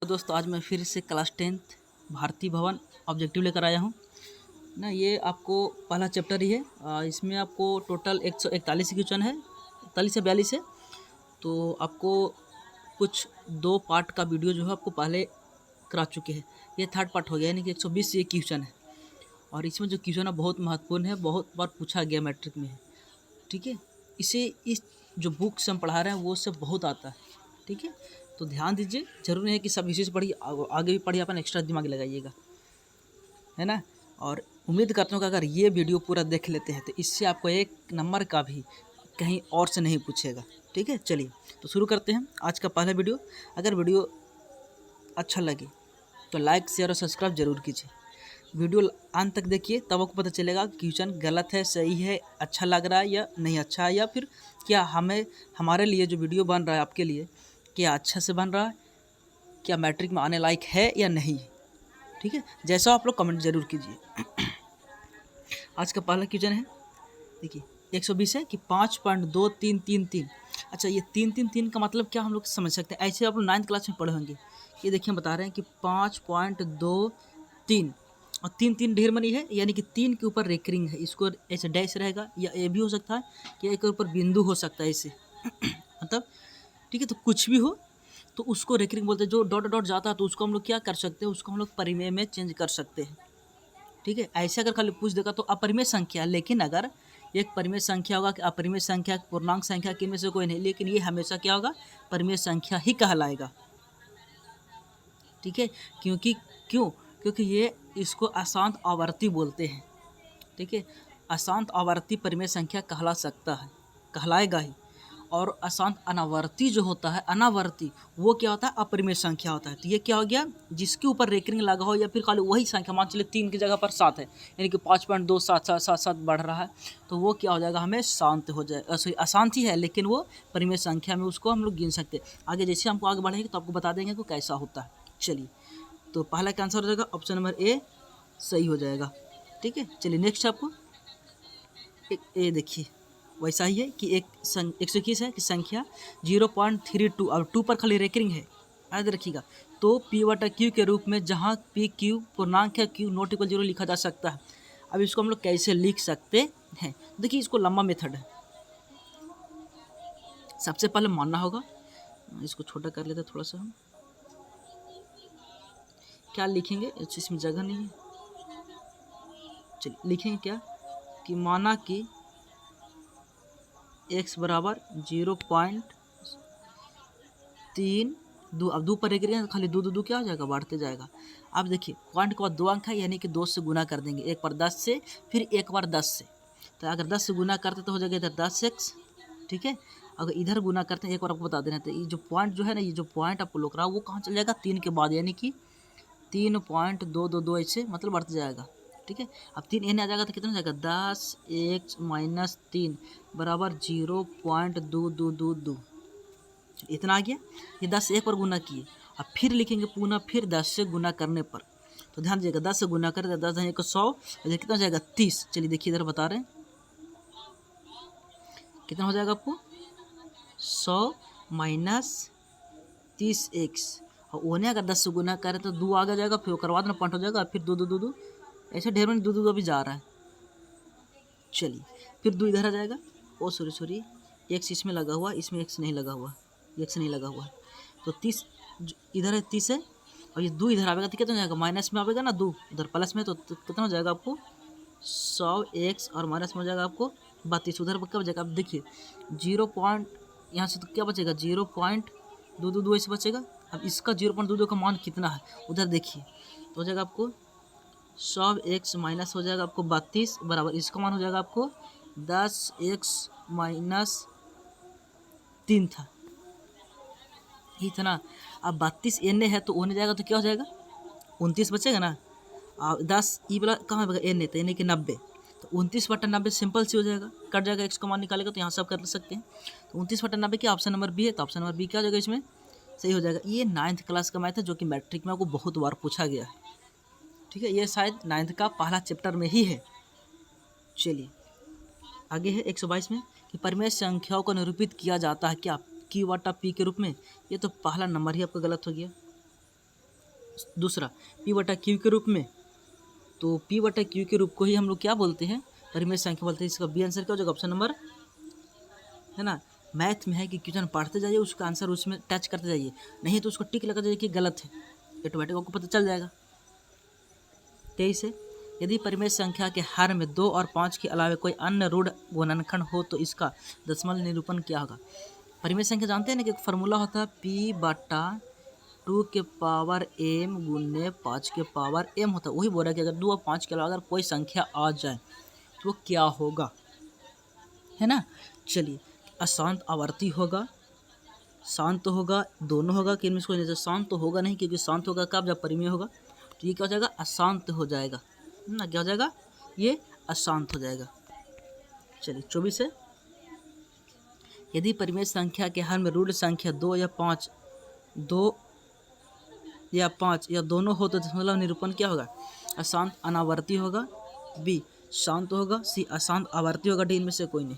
दोस्तों आज मैं फिर से क्लास 10th भारतीय भवन ऑब्जेक्टिव लेकर आया हूँ ना। ये आपको पहला चैप्टर ही है। इसमें आपको टोटल 141 क्वेश्चन है, 41 से 42 है। तो आपको कुछ 2 पार्ट का वीडियो जो है आपको पहले करा चुके हैं। ये थर्ड पार्ट हो गया, यानी कि 120 ये क्वेश्चन है। और इसमें जो क्वेश्चन है बहुत महत्वपूर्ण है, बहुत बार पूछा गया मैट्रिक में है। ठीक है, इस जो बुक से हम पढ़ा रहे हैं वो सब बहुत आता है। ठीक है, तो ध्यान दीजिए, जरूरी नहीं है कि सब इसी से पढ़िए, आगे भी पढ़िए, अपन एक्स्ट्रा दिमाग लगाइएगा, है ना। और उम्मीद करता हूँ कि अगर ये वीडियो पूरा देख लेते हैं तो इससे आपको 1 नंबर का भी कहीं और से नहीं पूछेगा। ठीक है, चलिए तो शुरू करते हैं आज का पहला वीडियो। अगर वीडियो अच्छा लगे तो लाइक शेयर और सब्सक्राइब जरूर कीजिए। वीडियो अंत तक देखिए, तब आपको पता चलेगा क्वेश्चन गलत है, सही है, अच्छा लग रहा है या नहीं अच्छा है, या फिर क्या हमारे लिए जो वीडियो बन रहा है आपके लिए क्या अच्छा से बन रहा है, क्या मैट्रिक में आने लायक है या नहीं। ठीक है, जैसा आप लोग कमेंट जरूर कीजिए। आज का पहला क्वेश्चन है, देखिए 120 है कि 5.2333। अच्छा, ये 333 का मतलब क्या हम लोग समझ सकते हैं, ऐसे आप लोग 9th क्लास में पढ़े होंगे। ये देखिए बता रहे हैं कि 5.23 और 3 ढेर मनी है, यानी कि 3 के ऊपर रेकरिंग है। इसको ऐसे डैश रहेगा, या ये भी हो सकता है कि एक ऊपर बिंदु हो सकता है ऐसे मतलब ठीक है, तो कुछ भी हो तो उसको रेकरिंग बोलते हैं। जो डॉट डॉट जाता है तो उसको हम लोग क्या कर सकते हैं, उसको हम लोग परिमेय में चेंज कर सकते हैं। ठीक है, ऐसे अगर खाली पूछ देगा तो अपरिमेय संख्या, लेकिन अगर एक परिमेय संख्या होगा कि अपरिमेय संख्या, पूर्णांक संख्या के में से कोई नहीं, लेकिन ये हमेशा क्या होगा, परिमेय संख्या ही कहलाएगा। ठीक है, क्योंकि ये इसको अशांत आवर्ती बोलते हैं। ठीक है, अशांत आवर्ती परिमेय संख्या कहला सकता है, कहलाएगा ही। और अशांत अनावर्ती जो होता है, अनावर्ती, वो क्या होता है, अपरिमेय संख्या होता है। तो ये क्या हो गया, जिसके ऊपर रेकरिंग लगा हो या फिर खाली वही संख्या, मान चलिए 3 की जगह पर 7 है, यानी कि 5.2777 बढ़ रहा है, तो वो क्या हो जाएगा, हमें शांत हो जाए, सॉरी अशांत ही है, लेकिन वो परिमेय संख्या में उसको हम लोग गिन सकते हैं। आगे जैसे हमको आगे बढ़ेंगे तो आपको बता देंगे कि कैसा होता है। चलिए, तो पहला का आंसर हो जाएगा ऑप्शन नंबर ए, सही हो जाएगा। ठीक है, चलिए नेक्स्ट आपको एक ए देखिए, वैसा ही है कि 121 है कि संख्या 0.32, अब 2 पर खाली रेकरिंग है, याद रखिएगा। तो P/Q के रूप में जहाँ PQ पूर्णांक है, Q नॉट इक्वल 0 लिखा जा सकता है। अब इसको हम लोग कैसे लिख सकते हैं, देखिए इसको लंबा मेथड है। सबसे पहले मानना होगा, इसको छोटा कर लेते थोड़ा सा हम, क्या लिखेंगे, इसमें जगह नहीं है। चलिए लिखेंगे क्या कि माना कि x बराबर 0.32, अब 2 पर रेकरिंग खाली 2 क्या हो जाएगा, बढ़ते जाएगा। अब देखिए पॉइंट के बाद 2 अंक है, यानी कि 2 से गुना कर देंगे, एक बार 10 से, फिर एक बार 10 से। तो अगर 10 से गुना करते तो हो जाएगा इधर 10x। ठीक है, अगर इधर गुना करते हैं, एक बार आपको बता देना, तो ये जो पॉइंट जो है ना, ये जो पॉइंट आपको लोग रहा है वो कहाँ चल जाएगा, 3 के बाद, यानी कि 3.222 ऐसे मतलब बढ़ते जाएगा। ठीक है, अब 3 एन आ जाएगा तो कितना जाएगा, 10x - 3 बराबर 0.2222, इतना आ गया। ये 10 से एक बार गुना किए, अब फिर लिखेंगे पुनः, फिर 10 से गुना करने पर, तो ध्यान दीजिएगा 10 से गुना करें तो 10 1 100, और कितना हो जाएगा 30। चलिए देखिए इधर बता रहे हैं कितना हो जाएगा आपको, 100 - 30x, और उन्हें अगर 10 से गुना करें तो 2 आगे जाएगा, फिर करवा देना पॉइंट हो जाएगा, फिर 2 ऐसे ढेर में 2 अभी जा रहा है। चलिए फिर 2 इधर आ जाएगा, ओ सॉरी एक्स इसमें लगा हुआ, इसमें एक्स नहीं लगा हुआ, एक्स नहीं लगा हुआ है, तो 30 इधर है, 30 है, और ये 2 इधर आएगा तो कितना हो जाएगा, माइनस में आएगा ना, 2 उधर प्लस में, तो कितना हो जाएगा आपको 100x, और माइनस में हो जाएगा आपको 32, उधर क्या बचेगा, अब देखिए 0 पॉइंट, यहाँ से तो क्या बचेगा 0.222 ऐसे बचेगा। अब इसका 0.22 का मान कितना है उधर देखिए, तो हो जाएगा आपको 100x माइनस हो जाएगा आपको 32 बराबर, इसका मान हो जाएगा आपको 10x - 3 था, इतना। अब 32 एन है तो ओने जाएगा तो क्या हो जाएगा, 29 बचेगा ना। और 10 ई वाला कहाँ बचेगा, एन है तो एन के 90, तो 29/90 सिंपल सी हो जाएगा, कट जाएगा, एक्स का मान निकालेगा तो यहाँ सब कर सकते हैं। तो 29/90 की ऑप्शन नंबर बी है, तो ऑप्शन नंबर बी क्या हो जाएगा, इसमें सही हो जाएगा। ये 9th क्लास का मैथ है जो कि मैट्रिक में आपको बहुत बार पूछा गया है। ठीक है, ये शायद 9th का पहला चैप्टर में ही है। चलिए आगे है 122 में कि परिमेय संख्याओं को निरूपित किया जाता है क्या, Q/P के रूप में। ये तो पहला नंबर ही आपका गलत हो गया। दूसरा पी बटा क्यू के रूप में, तो पी बटा क्यू के रूप को ही हम लोग क्या बोलते हैं, परिमेय संख्या बोलते हैं। इसका बी आंसर क्या हो जाएगा, ऑप्शन नंबर है ना। मैथ में है कि क्वेश्चन पढ़ते जाइए, उसका आंसर उसमें टच करते जाइए, नहीं तो उसको टिक लगा जाइए कि गलत है, ऑटोमेटिक आपको पता चल जाएगा। 23 है, यदि परिमेय संख्या के हर में 2 और 5 के अलावा कोई अन्य रूढ़ गुणनखंड हो तो इसका दशमलव निरूपण क्या होगा। परिमेय संख्या जानते हैं ना कि एक फार्मूला होता है पी बटा 2 के पावर m गुने 5 के पावर m होता है। वही बोल रहा है कि अगर 2 और 5 के अलावा अगर कोई संख्या आ जाए तो वो क्या होगा, है ना। चलिए, अशांत आवर्ती होगा, शांत तो होगा, दोनों होगा कि इनमें से कोई नहीं। शांत तो होगा नहीं, क्योंकि शांत होगा कब, जब परिमेय होगा। तो ये क्या हो जाएगा, अशांत हो जाएगा ना, क्या हो जाएगा, ये अशांत हो जाएगा। चलिए 24 है, यदि परिमेय संख्या के हर में रूढ़ संख्या 2 या 5 या दोनों हो तो दशमलव निरूपण क्या होगा, अशांत अनावर्ती होगा, बी शांत होगा, सी अशांत आवर्ती होगा, डी इनमें से कोई नहीं।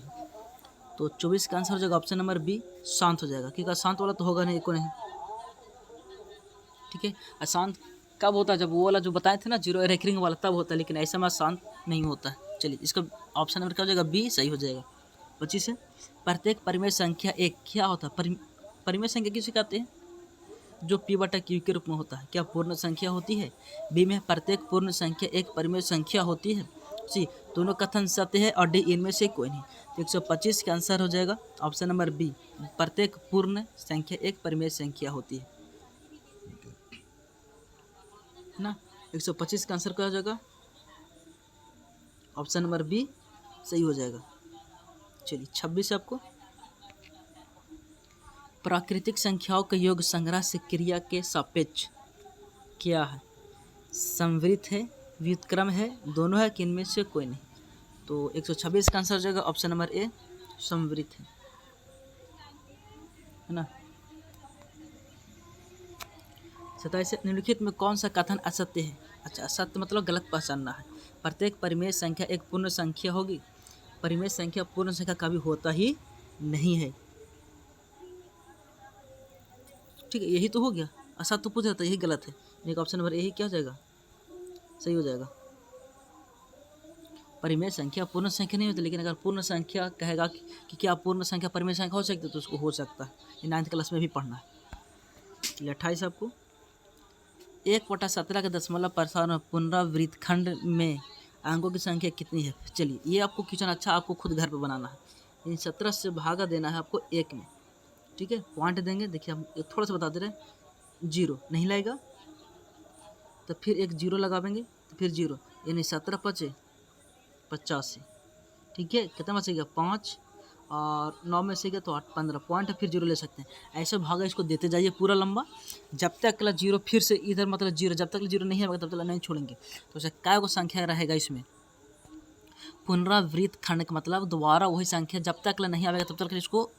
तो 24 का आंसर हो जाएगा ऑप्शन नंबर बी, शांत हो जाएगा, क्योंकि अशांत वाला तो होगा नहीं, को नहीं। ठीक है, अशांत कब होता है, जब वो वाला जो बताए थे ना जीरो रेकरिंग वाला, तब होता है, लेकिन ऐसा में शांत नहीं होता है। चलिए, इसका ऑप्शन नंबर क्या हो जाएगा, बी सही हो जाएगा। 25 है, प्रत्येक परिमेय संख्या एक क्या होता है, परिमेय संख्या किसे कहते हैं, जो पी बटा क्यू के रूप में होता है, क्या पूर्ण संख्या होती है। बी में प्रत्येक पूर्ण संख्या एक परिमेय संख्या होती है। सी दोनों कथन सत्य है, और डी इनमें से कोई नहीं। तो 125 का आंसर हो जाएगा ऑप्शन नंबर बी, प्रत्येक पूर्ण संख्या एक परिमेय संख्या होती है ना। 125 का आंसर क्या हो जाएगा, ऑप्शन नंबर बी सही हो जाएगा। चलिए 26 आपको, प्राकृतिक संख्याओं का योग संग्रह से क्रिया के सापेक्ष क्या है, संवृत है, व्युत्क्रम है, दोनों है कि इनमें से कोई नहीं। तो 126 का आंसर हो जाएगा ऑप्शन नंबर ए, संवृत है ना। 27 निम्नलिखित में कौन सा कथन असत्य है। अच्छा, असत्य मतलब गलत पहचानना है। प्रत्येक परिमेय संख्या एक पूर्ण संख्या होगी, परिमेय संख्या पूर्ण संख्या कभी होता ही नहीं है। ठीक है, यही तो हो गया, असत्य तो पूछ रहा था, यही गलत है, एक ऑप्शन नंबर यही क्या हो जाएगा, सही हो जाएगा। परिमेय संख्या पूर्ण संख्या नहीं होती, लेकिन अगर पूर्ण संख्या कहेगा कि क्या पूर्ण संख्या परिमेय संख्या हो सकती है, तो उसको हो सकता है, ये 9th क्लास में भी पढ़ना है। चलिए 28 आपको, 1/17 के दशमलव प्रसारण पुनरावृत्त खंड में अंकों की संख्या कितनी है। चलिए, ये आपको क्वेश्चन अच्छा आपको खुद घर पे बनाना है। इन 17 से भागा देना है आपको 1 में। ठीक है, पॉइंट देंगे, देखिए हम थोड़ा सा बता दे रहे हैं, 0 नहीं लाएगा तो फिर एक 0 लगावेंगे, तो फिर 0, यानी 17 × 5 = 85। ठीक है, कितना बचेगा 5 और 9 में से गया तो 8 15 पॉइंट है, फिर 0 ले सकते हैं। ऐसे भागा इसको देते जाइए पूरा लंबा, जब तक अगला 0 फिर से इधर मतलब 0, जब तक 0 नहीं आएगा तब तक नहीं छोड़ेंगे। तो ऐसे क्या को संख्या रहेगा इसमें, पुनरावृत्त खंड का मतलब दोबारा वही संख्या जब तक नहीं आएगा तब तक इसको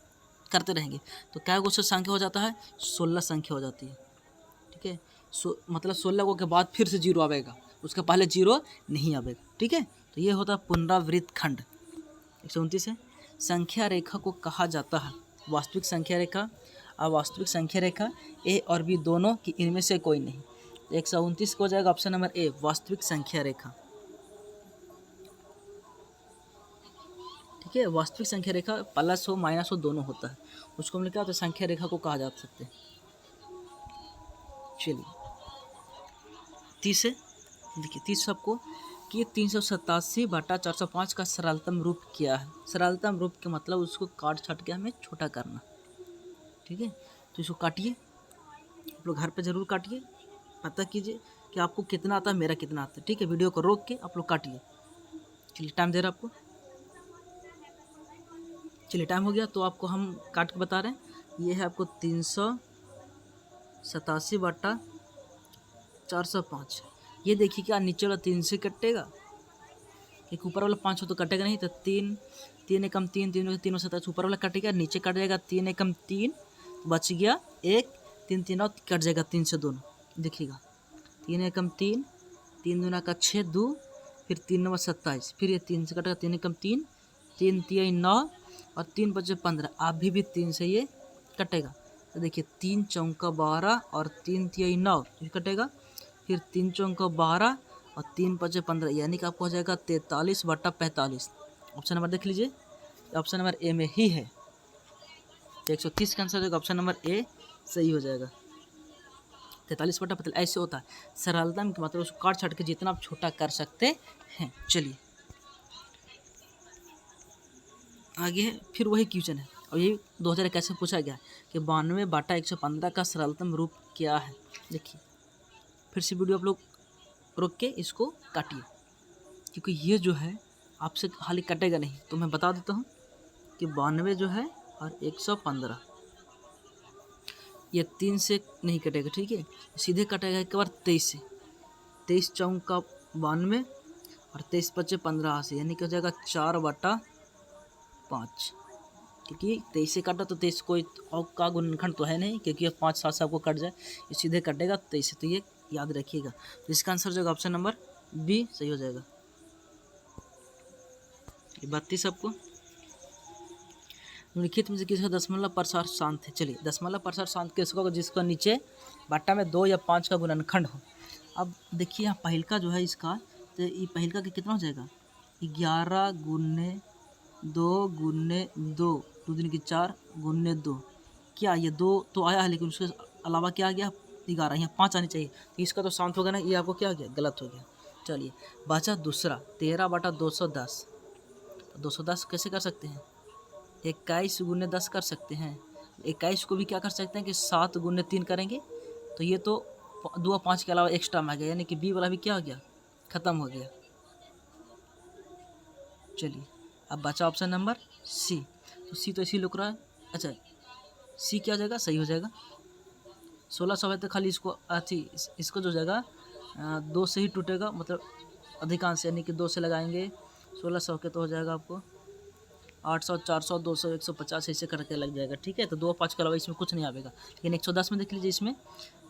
करते रहेंगे। तो क्या को संख्या हो जाता है, 16 संख्या हो जाती है। ठीक है, मतलब 16 को के बाद फिर से 0 आएगा, उसके पहले 0 नहीं आएगा। ठीक है, तो ये होता है पुनरावृत्त खंड। 129 है, संख्या रेखा को कहा जाता है वास्तविक संख्या रेखा, अवास्तविक संख्या रेखा, ए और बी दोनों कि इनमें से कोई नहीं। तो 129 को हो जाएगा ऑप्शन नंबर ए, वास्तविक संख्या रेखा। ठीक है, वास्तविक संख्या रेखा प्लस हो माइनस हो दोनों होता है, उसको हम क्या होता है, संख्या रेखा को कहा जा सकते हैं। चलिए 30 है, देखिए 30 सबको कि 387/405 का सरलतम रूप क्या है। सरलतम रूप के मतलब उसको काट छाट के हमें छोटा करना। ठीक है, तो इसको काटिए, आप लोग घर पे ज़रूर काटिए, पता कीजिए कि आपको कितना आता है, मेरा कितना आता है। ठीक है, वीडियो को रोक के आप लोग काटिए। चलिए टाइम दे रहा आपको, चलिए टाइम हो गया, तो आपको हम काट के बता रहे हैं। ये है आपको 387/405। ये देखिए क्या नीचे वाला 3 से कटेगा, एक ऊपर वाला 5 हो तो कटेगा नहीं, तो 3 3 एकम 3 3 3 27 ऊपर वाला कटेगा, नीचे कट जाएगा 3 एकम 3 बच गया 1 3 3 और कट जाएगा 3 से दोनों, देखिएगा 3 एकम 3 3 दूना का 6 2 फिर 3 9 27, फिर ये 3 से कटेगा 3 एकम 3 3 3 9 और 3 बचे 15, अभी भी 3 से ये कटेगा। तो देखिए 3 चौका 12 और 3 3 9 ये कटेगा, फिर 3 चौका 12 और 3 पचे 15, यानी कि आपको हो जाएगा 43/45। ऑप्शन नंबर देख लीजिए, ऑप्शन नंबर ए में ही है। तो 130 का आंसर हो जाएगा ऑप्शन नंबर ए सही हो जाएगा। 43/45 ऐसे होता है, सरलता में मतलब उसको काट छाट के जितना आप छोटा कर सकते हैं। चलिए आगे है, फिर वही क्वेश्चन है और ये 2021 में पूछा गया कि 92/115 का सरलतम रूप क्या है। देखिए फिर से वीडियो आप लोग रोक के इसको काटिए, क्योंकि ये जो है आपसे खाली कटेगा नहीं। तो मैं बता देता हूँ कि 92 जो है और 115 ये 3 से नहीं कटेगा, ठीक है, सीधे कटेगा एक बार 23 से। 23 चौका 92 और 23 पचे 15 से, यानी कि हो जाएगा 4/5, क्योंकि 23 से काटा तो 23 कोई और का गुणनखंड तो है नहीं, क्योंकि 5 7 से आपको कट जाए, ये सीधे कटेगा 23 से। तो ये याद रखिएगा। तो इसका आंसर जो होगा ऑप्शन नंबर बी सही हो जाएगा। ये 32 आपको निम्नलिखित में से किसका दशमलव प्रसार शांत है। चलिए दशमलव प्रसार शांत किसका होगा, जिसका नीचे बट्टा में 2 या 5 का गुणनखंड हो। अब देखिए यहाँ पहिलका जो है इसका, तो ये पहिलका का कितना हो जाएगा, 11 गुने 2 गुने 2, 2 दूनी की 4 गुने 2। क्या ये 2 तो आया है, लेकिन उसके अलावा क्या आ गया, 11, यहाँ 5 आनी चाहिए। तो इसका तो शांत होगा ना, ये आपको क्या हो गया, गलत हो गया। चलिए बचा दूसरा 13/210। 210 कैसे कर सकते हैं, 21 गुने 10 कर सकते हैं। 21 को भी क्या कर सकते हैं कि 7 गुने 3 करेंगे, तो ये तो 2 और 5 के अलावा एक्स्ट्रा में आ गया, यानी कि बी वाला भी क्या हो गया, ख़त्म हो गया। चलिए अब बचा ऑप्शन नंबर सी। तो सी तो इसी लुक रहा है। अच्छा सी क्या हो जाएगा, सही हो जाएगा। 1600 है तो खाली इसको इसको जो जाएगा 2 से ही टूटेगा, मतलब अधिकांश, यानी कि 2 से लगाएंगे 1600 के तो हो जाएगा आपको 800 400 200 150 ऐसे करके लग जाएगा, ठीक है। तो 2 5 के अलावा इसमें कुछ नहीं आएगा। लेकिन 110 में देख लीजिए, इसमें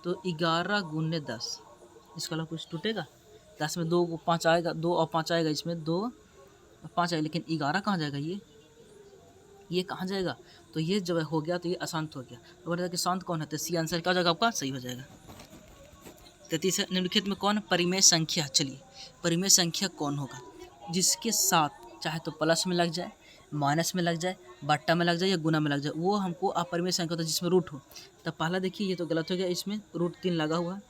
तो 11 गुने 10, इसके अलावा कुछ टूटेगा। 10 में 2 5 आएगा, 2 और 5 आएगा, इसमें 2 और 5 आएगा, लेकिन 11 कहाँ जाएगा, ये कहाँ जाएगा। तो ये जब हो गया तो ये अशांत हो गया। तो बोला कि शांत कौन है, तो सी आंसर क्या हो जाएगा आपका, सही हो जाएगा। 33 निम्नलिखित में कौन परिमेय संख्या, चलिए परिमेय संख्या कौन होगा, जिसके साथ चाहे तो प्लस में लग जाए, माइनस में लग जाए, बट्टा में लग जाए या गुना में लग जाए, वो हमको अपरिमेय संख्या होता है, जिसमें रूट हो। तो पहला देखिए ये तो गलत हो गया, इसमें √3 लगा हुआ है।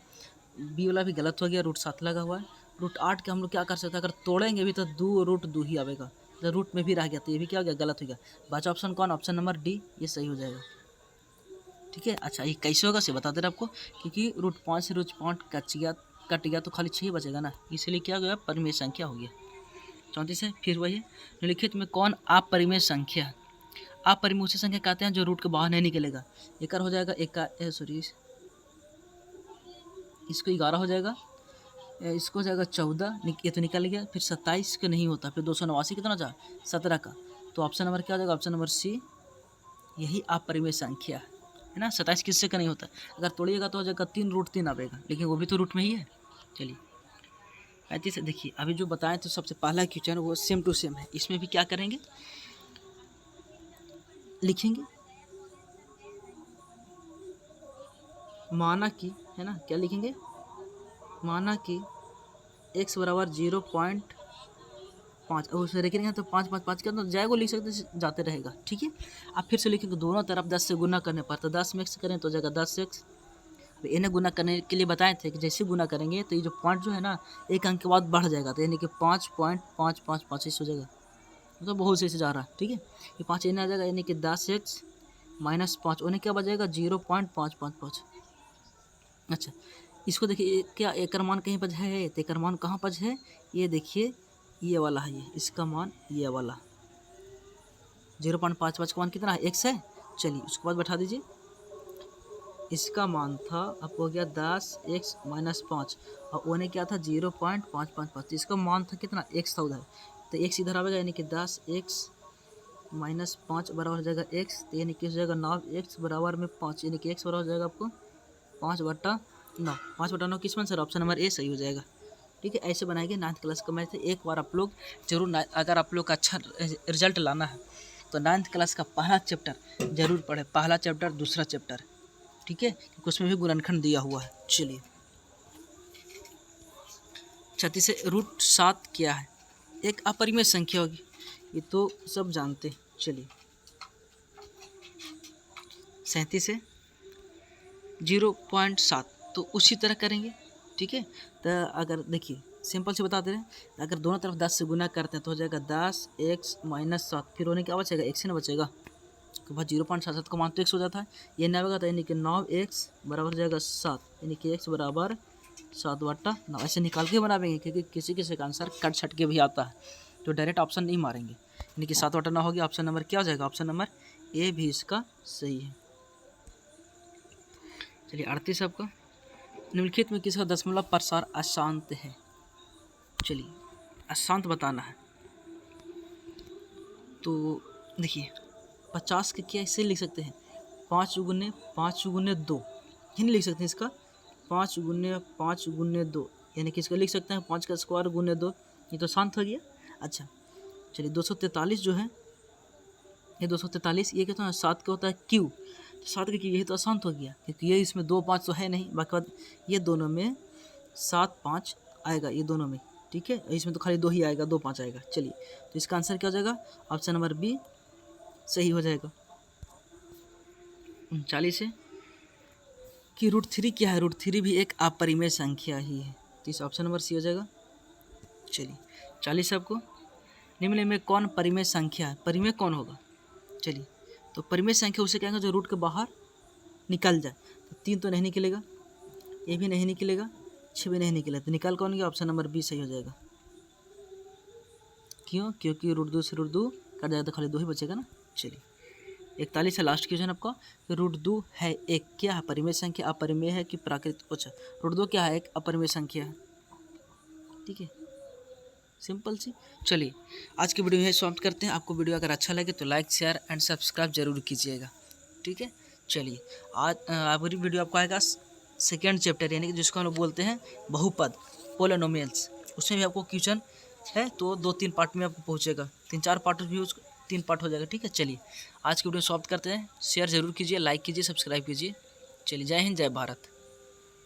बी वाला भी गलत हो गया, √7 लगा हुआ है। √8 के हम लोग क्या कर सकते हैं, अगर तोड़ेंगे भी तो 2√2 ही आएगा, तो रूट में भी रह गया, तो ये भी क्या हो गया, गलत हो गया। बचा ऑप्शन कौन, ऑप्शन नंबर डी, ये सही हो जाएगा, ठीक है। अच्छा ये कैसे होगा से बता दे रहे आपको, क्योंकि √5 से √5 कट गया तो खाली 6 बचेगा ना, इसलिए क्या हो गया, परिमेय संख्या हो गया। 34 है, फिर वही निम्नलिखित में कौन अपरिमेय संख्या, अपरिमेय उसे संख्या कहते हैं जो रूट के बाहर नहीं निकलेगा। एक हो जाएगा, इसको 11 हो जाएगा, इसको हो जाएगा 14, ये तो निकल गया। फिर 27 का नहीं होता, फिर 289 कितना जा 17 का, तो ऑप्शन नंबर क्या हो जाएगा, ऑप्शन नंबर सी, यही अपरिमेय संख्या है ना। 27 किससे का नहीं होता, अगर तोड़िएगा तो हो जाएगा 3√3 आएगा, लेकिन वो भी तो रूट में ही है। चलिए 35 देखिए, अभी जो बताएं तो सबसे पहला क्वेश्चन वो सेम टू सेम है। इसमें भी क्या करेंगे, लिखेंगे माना कि, है ना, क्या लिखेंगे, माना कि x बराबर 0.5, उसे लिखेंगे तो 5 5 5 के अंदर जाएगा, लिख सकते जाते रहेगा, ठीक है। अब फिर से लिखेंगे दोनों तरफ 10 से गुना करने पर, तो 10 में x करें तो हो जाएगा 10x। अब इन्हें गुना करने के लिए बताए थे कि जैसे गुना करेंगे तो ये जो पॉइंट जो है ना, एक अंक के बाद बढ़ जाएगा, तो यानी कि 5.555 इस हो जाएगा, तो बहुत सही से जा रहा है, ठीक है। ये 5 इन्हें आ जाएगा, यानी कि 10x - 5 उन्हें क्या बचेगा, 0.555। अच्छा इसको देखिए, क्या एक मान कहीं पर है, तो एक मान कहाँ पर है, ये देखिए ये वाला है, ये इसका मान ये वाला 0.55 का मान कितना है, x है। चलिए उसके बाद बैठा दीजिए, इसका मान था आपको हो गया 10x - 5 और उन्हें क्या था 0.555, इसका मान था कितना, x था उधर, तो x इधर आएगा, यानी कि 10x - 5 बराबर हो जाएगा x, तो यानी कि हो जाएगा 9x बराबर में 5, यानी कि x बराबर हो जाएगा आपको 5/9। 5/9 किस मान सर, ऑप्शन नंबर ए सही हो जाएगा, ठीक है। ऐसे बनाएंगे 9th क्लास का मैथ है। एक बार आप लोग जरूर, अगर आप लोग का अच्छा रिजल्ट लाना है तो 9th क्लास का पहला चैप्टर जरूर पढ़े, पहला चैप्टर दूसरा चैप्टर, ठीक है, क्योंकि उसमें भी गुणनखंड दिया हुआ है। चलिए 36 से √7 क्या है? एक अपरिमेय संख्या होगी, ये तो सब जानते हैं। चलिए 37 से 0.7, तो उसी तरह करेंगे, ठीक है। तो अगर देखिए सिंपल से बता दे रहे हैं, अगर दोनों तरफ 10 से गुना करते हैं तो हो जाएगा 10x - 7, फिर होने क्या बचेगा, x ना बचेगा, तो भाई 0.77 को मान तो x हो जाता है, ये ना होगा तो यानी कि 9x बराबर हो जाएगा 7, यानी कि x बराबर 7/9। ऐसे निकाल के बनाएंगे क्योंकि किसी किसी का आंसर कट छट के भी आता है, तो डायरेक्ट ऑप्शन नहीं मारेंगे, यानी कि 7/9 हो गया। ऑप्शन नंबर क्या हो जाएगा, ऑप्शन नंबर ए भी इसका सही है। चलिए 38 आपका, निम्नलिखित में किसका दशमलव प्रसार अशांत है? चलिए अशांत बताना है, तो देखिए 50 के क्या ऐसे लिख सकते हैं, 5 गुने 2, ये नहीं लिख सकते इसका 5 गुने 2, यानी कि इसका लिख सकते हैं 5 का स्क्वायर गुने 2, ये तो शांत हो गया। अच्छा चलिए 243 जो है, ये 243 ये कहता है 7 का होता है क्यू, तो 7 का क्यू, यही तो अशांत हो गया क्योंकि ये इसमें 2 5 तो है नहीं, बाकी बात ये दोनों में 7 5 आएगा, ये दोनों में, ठीक है, इसमें तो खाली 2 ही आएगा, 2 5 आएगा। चलिए तो इसका आंसर क्या हो जाएगा, ऑप्शन नंबर बी सही हो जाएगा। 39 है कि √3 क्या है, √3 भी एक अपरिमेय संख्या ही है, तो इस ऑप्शन नंबर सी हो जाएगा। चलिए 40 आपको, निम्न में कौन परिमेय संख्या है, परिमेय कौन होगा? चलिए तो परिमेय संख्या उसे कहेंगे जो रूट के बाहर निकल जाए, तो 3 तो नहीं निकलेगा, ये भी नहीं निकलेगा, 6 भी नहीं निकलेगा, तो निकाल कौन गया, ऑप्शन नंबर बी सही हो जाएगा। क्यों? क्योंकि √2 से √2 कट जाएगा तो खाली 2 ही बचेगा ना। चलिए 41 है लास्ट क्वेश्चन आपका, कि √2 है एक क्या है, परिमेय संख्या, अपरिमेय है कि प्राकृतिक? अच्छा √2 क्या है, एक अपरिमेय संख्या है, ठीक है, सिंपल सी। चलिए आज की वीडियो यही समाप्त करते हैं। आपको वीडियो अगर अच्छा लगे तो लाइक शेयर एंड सब्सक्राइब जरूर कीजिएगा, ठीक है। चलिए आज अगली वीडियो आपको आएगा सेकेंड चैप्टर, यानी कि जिसको हम लोग बोलते हैं बहुपद, पोलिनोमियल्स, उसमें भी आपको क्वेश्चन है, तो 2-3 पार्ट में आपको पहुँचेगा, 3-4 पार्ट भी 3 पार्ट हो जाएगा, ठीक है। चलिए आज की वीडियो समाप्त करते हैं, शेयर जरूर कीजिए, लाइक कीजिए, सब्सक्राइब कीजिए। चलिए जय हिंद, जय भारत।